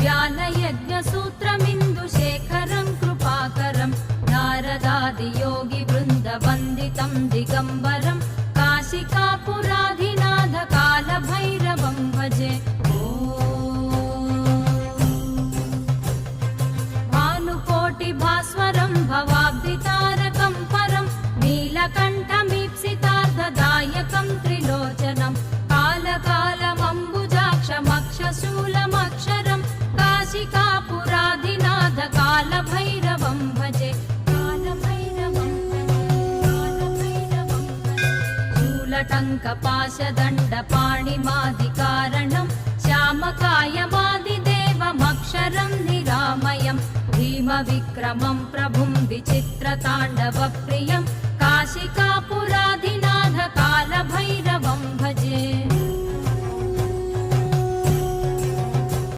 व्यालयज्ञसूत्रमिन्दुशेखरं कृपाकरं नारदादियोगिवृन्दवन्दितं दिगम्बरं काशिकापुराधिनाथ कालभैरवं भजे। भानुकोटिभास्वरं भवाब्धितारकं परं नीलकण्ठमीप्सितार्थदायकं त्रिलोचनं कालकालमम्बुजाक्षमक्षशूलमक्षरं काशिकापुराधिनाथ कालभैरवं भजे। शूलटङ्कपाशदण्डपाणिमादिकारणं श्यामकायमादिदेवमक्षरं निरामयं भीमविक्रमं प्रभुं विचित्रताण्डवप्रियं काशिकापुराधिनाथ कालभैरवं